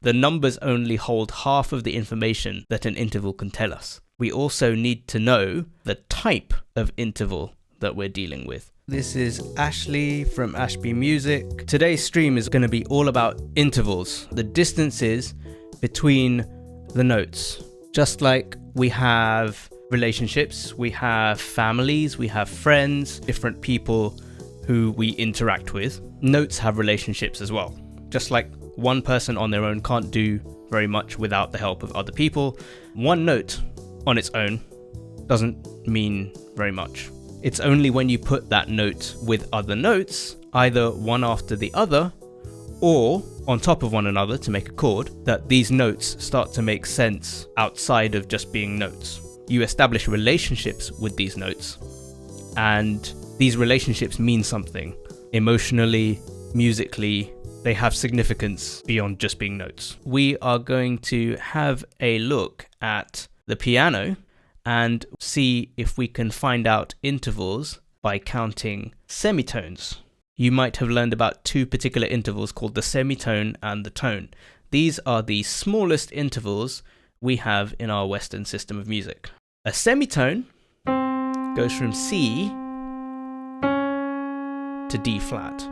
the numbers only hold half of the information that an interval can tell us. We also need to know the type of interval that we're dealing with. This is Ashley from Ashbea Music. Today's stream is going to be all about intervals, the distances between the notes. Just like we have relationships, we have families, we have friends, different people who we interact with. Notes have relationships as well. Just like one person on their own can't do very much without the help of other people, one note on its own doesn't mean very much. It's only when you put that note with other notes, either one after the other or on top of one another to make a chord, that these notes start to make sense outside of just being notes. You establish relationships with these notes, and these relationships mean something. Emotionally, musically, they have significance beyond just being notes. We are going to have a look at the piano and see if we can find out intervals by counting semitones. You might have learned about two particular intervals called the semitone and the tone. These are the smallest intervals we have in our Western system of music. A semitone goes from C to D flat,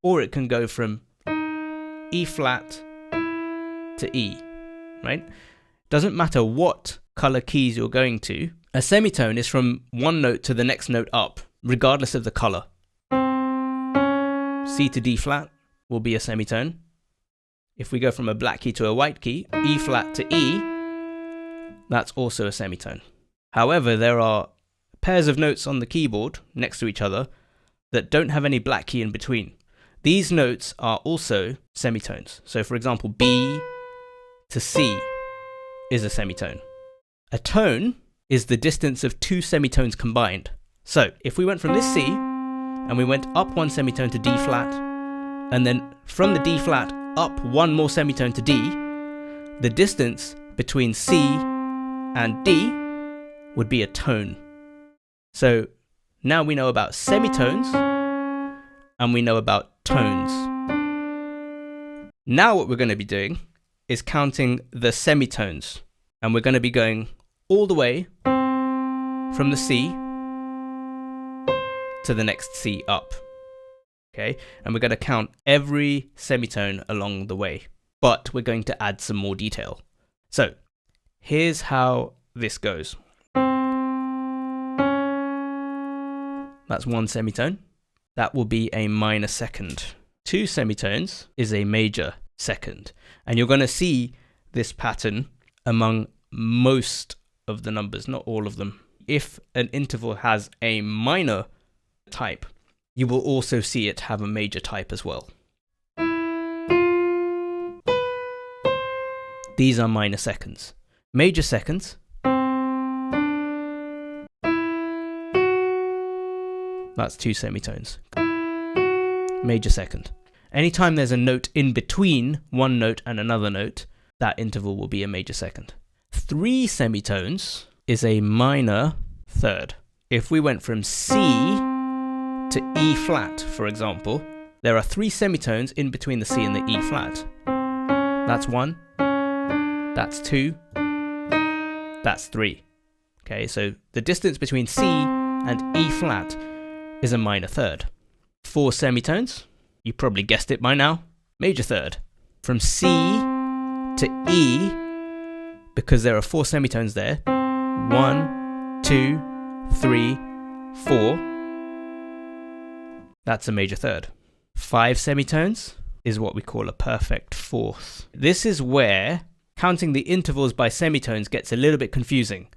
or it can go from E flat to E, right? Doesn't matter what color keys you're going to. A semitone is from one note to the next note up, regardless of the color. C to D flat will be a semitone. If we go from a black key to a white key, E flat to E, that's also a semitone. However, there are pairs of notes on the keyboard next to each other that don't have any black key in between. These notes are also semitones. So for example, B to C is a semitone. A tone is the distance of two semitones combined. So if we went from this C and we went up one semitone to D flat, and then from the D flat up one more semitone to D, the distance between C and D would be a tone. So now we know about semitones and we know about tones. Now what we're going to be doing is counting the semitones, and we're going to be going all the way from the C to the next C up. Okay, and we're going to count every semitone along the way, but we're going to add some more detail. So here's how this goes. That's one semitone. That will be a minor second. Two semitones is a major second. And you're going to see this pattern among most of the numbers, not all of them. If an interval has a minor type, you will also see it have a major type as well. These are minor seconds. Major seconds, that's two semitones. Major second. Anytime there's a note in between one note and another note, that interval will be a major second. Three semitones is a minor third. If we went from C to E flat, for example, there are three semitones in between the C and the E flat. That's one, that's two, that's three. Okay, so the distance between C and E flat is a minor third. Four semitones, you probably guessed it by now, major third. From C to E, because there are four semitones there, 1, 2, 3, 4, that's a major third. 5 semitones is what we call a perfect fourth. This is where counting the intervals by semitones gets a little bit confusing.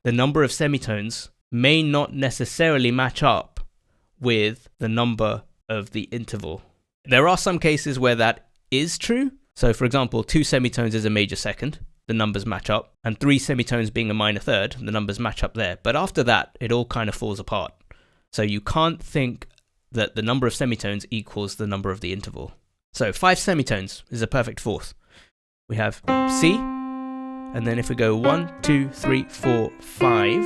The number of semitones may not necessarily match up with the number of the interval. There are some cases where that is true. So for example, 2 semitones is a major second, the numbers match up, and 3 semitones being a minor third, the numbers match up there. But after that, it all kind of falls apart. So you can't think that the number of semitones equals the number of the interval. So 5 semitones is a perfect fourth. We have C, and then if we go 1, 2, 3, 4, 5,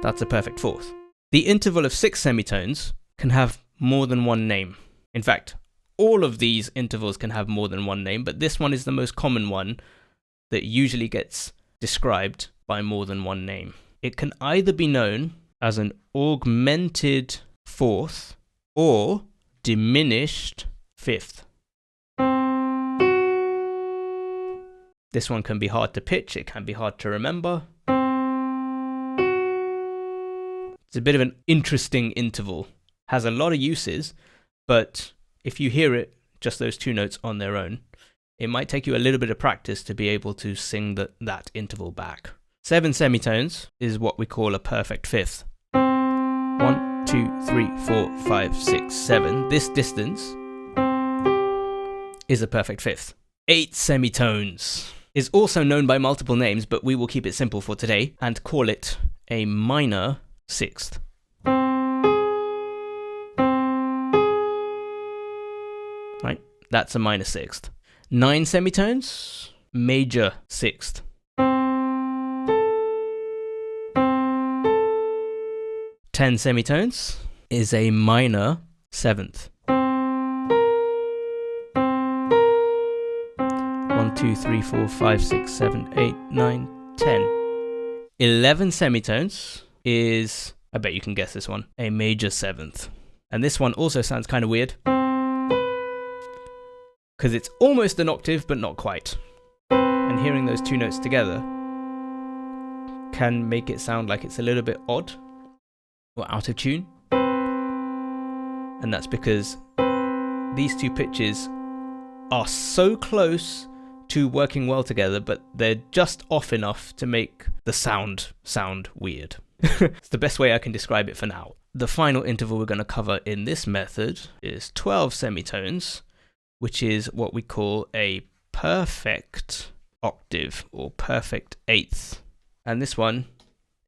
that's a perfect fourth. The interval of 6 semitones can have more than one name. In fact, all of these intervals can have more than one name, but this one is the most common one that usually gets described by more than one name. It can either be known as an augmented fourth or diminished fifth. This one can be hard to pitch, it can be hard to remember. It's a bit of an interesting interval. Has a lot of uses, but if you hear it, just those two notes on their own, it might take you a little bit of practice to be able to sing that interval back. 7 semitones is what we call a perfect fifth. 1, 2, 3, 4, 5, 6, 7. This distance is a perfect fifth. 8 semitones is also known by multiple names, but we will keep it simple for today and call it a minor sixth. Right, that's a minor sixth. 9 semitones, major sixth. 10 semitones is a minor seventh. 1, 2, 3, 4, 5, 6, 7, 8, 9, 10. 11 semitones is, I bet you can guess this one, a major seventh. And this one also sounds kind of weird, because it's almost an octave, but not quite. And hearing those two notes together can make it sound like it's a little bit odd or out of tune. And that's because these two pitches are so close to working well together, but they're just off enough to make the sound weird. It's the best way I can describe it for now. The final interval we're going to cover in this method is 12 semitones, which is what we call a perfect octave or perfect eighth. And this one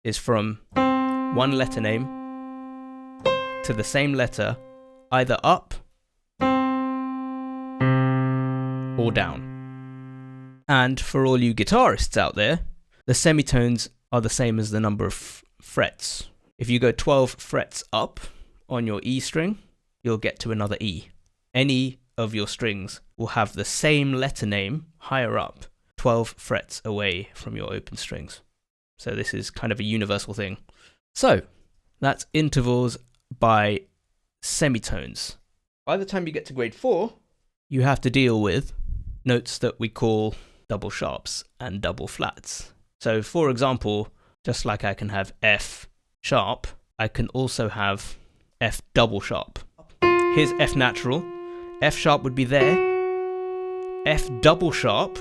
is from one letter name to the same letter, either up or down. And for all you guitarists out there, the semitones are the same as the number of frets. If you go 12 frets up on your E string, you'll get to another E. Any of your strings will have the same letter name higher up, 12 frets away from your open strings. So this is kind of a universal thing. So that's intervals by semitones. By the time you get to grade 4, you have to deal with notes that we call double sharps and double flats. So for example, just like I can have F sharp, I can also have F double sharp. Here's F natural. F sharp would be there. F double sharp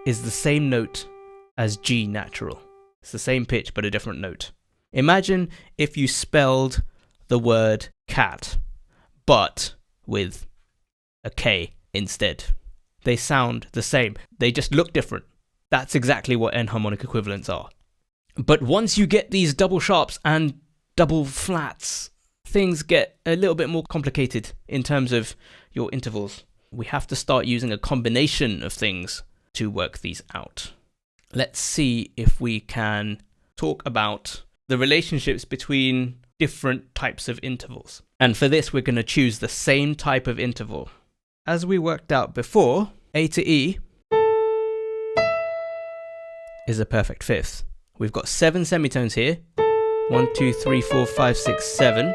is the same note as G natural. It's the same pitch but a different note. Imagine if you spelled the word cat, but with a K instead. They sound the same. They just look different. That's exactly what enharmonic equivalents are. But once you get these double sharps and double flats, things get a little bit more complicated in terms of your intervals. We have to start using a combination of things to work these out. Let's see if we can talk about the relationships between different types of intervals. And for this, we're going to choose the same type of interval. As we worked out before, A to E is a perfect fifth. We've got 7 semitones here. 1, 2, 3, 4, 5, 6, 7.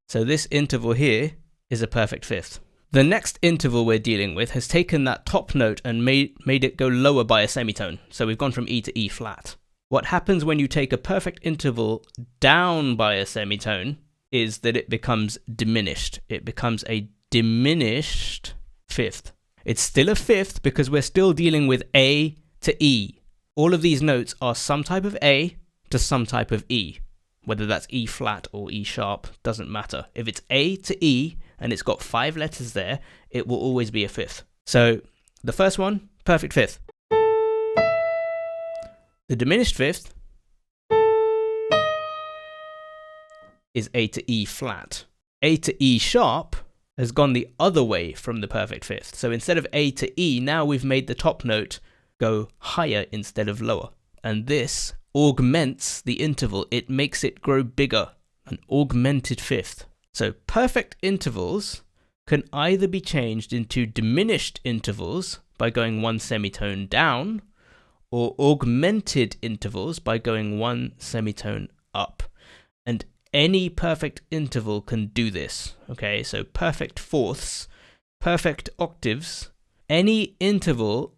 So this interval here is a perfect fifth. The next interval we're dealing with has taken that top note and made it go lower by a semitone. So we've gone from E to E flat. What happens when you take a perfect interval down by a semitone is that it becomes diminished. It becomes a diminished fifth. It's still a fifth because we're still dealing with A to E. All of these notes are some type of A to some type of E. Whether that's E flat or E sharp, doesn't matter. If it's A to E and it's got 5 letters there, it will always be a fifth. So the first one, perfect fifth. The diminished fifth is A to E flat. A to E sharp has gone the other way from the perfect fifth. So instead of A to E, now we've made the top note go higher instead of lower. And this augments the interval. It makes it grow bigger. An augmented fifth. So perfect intervals can either be changed into diminished intervals by going one semitone down, or augmented intervals by going one semitone up. And any perfect interval can do this. Okay, so perfect fourths, perfect octaves, any interval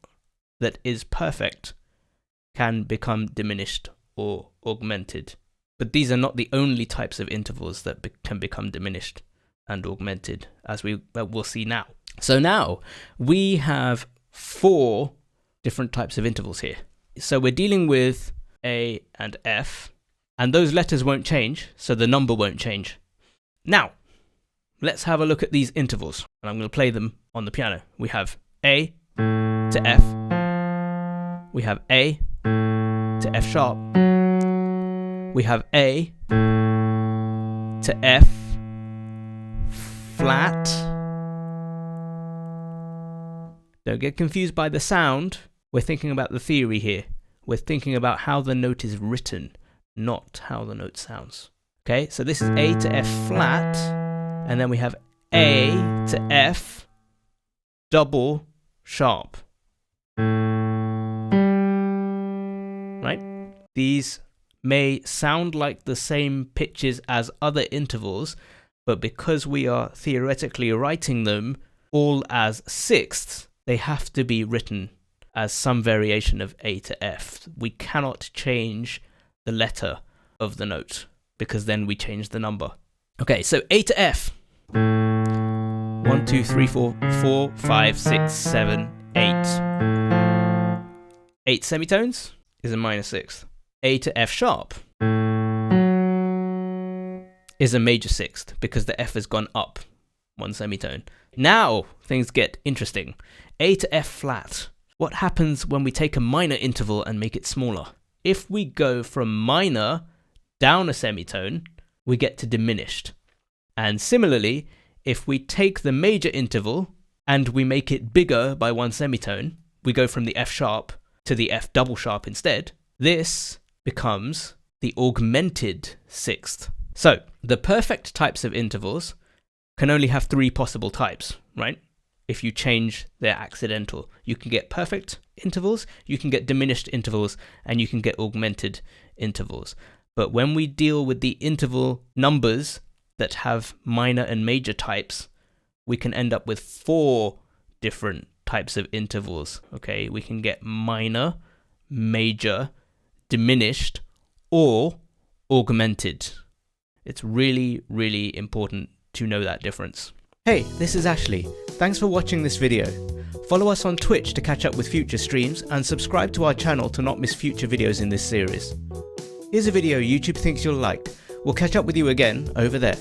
that is perfect can become diminished or augmented. But these are not the only types of intervals that can become diminished and augmented, as we'll see now. So now we have 4 different types of intervals here. So we're dealing with A and F, and those letters won't change, so the number won't change. Now, let's have a look at these intervals, and I'm going to play them on the piano. We have A to F, we have A to F sharp, we have A to F flat. Don't get confused by the sound. We're thinking about the theory here. We're thinking about how the note is written, not how the note sounds. Okay, so this is A to F flat, and then we have A to F double sharp. Right? These may sound like the same pitches as other intervals, but because we are theoretically writing them all as sixths, they have to be written as some variation of A to F. We cannot change the letter of the note, because then we change the number. Okay, so A to F. 1, 2, 3, 4, 4, 5, 6, 7, 8. 8 semitones is a minor sixth. A to F sharp is a major sixth, because the F has gone up 1 semitone. Now things get interesting. A to F flat. What happens when we take a minor interval and make it smaller? If we go from minor down a semitone, we get to diminished. And similarly, if we take the major interval and we make it bigger by 1 semitone, we go from the F sharp to the F double sharp instead, this becomes the augmented sixth. So the perfect types of intervals can only have 3 possible types, right? If you change their accidental, you can get perfect intervals, you can get diminished intervals, and you can get augmented intervals. But when we deal with the interval numbers that have minor and major types, we can end up with 4 different types of intervals. Okay, we can get minor, major, diminished, or augmented. It's really, really important to know that difference. Hey, this is Ashley. Thanks for watching this video. Follow us on Twitch to catch up with future streams, and subscribe to our channel to not miss future videos in this series. Here's a video YouTube thinks you'll like. We'll catch up with you again over there.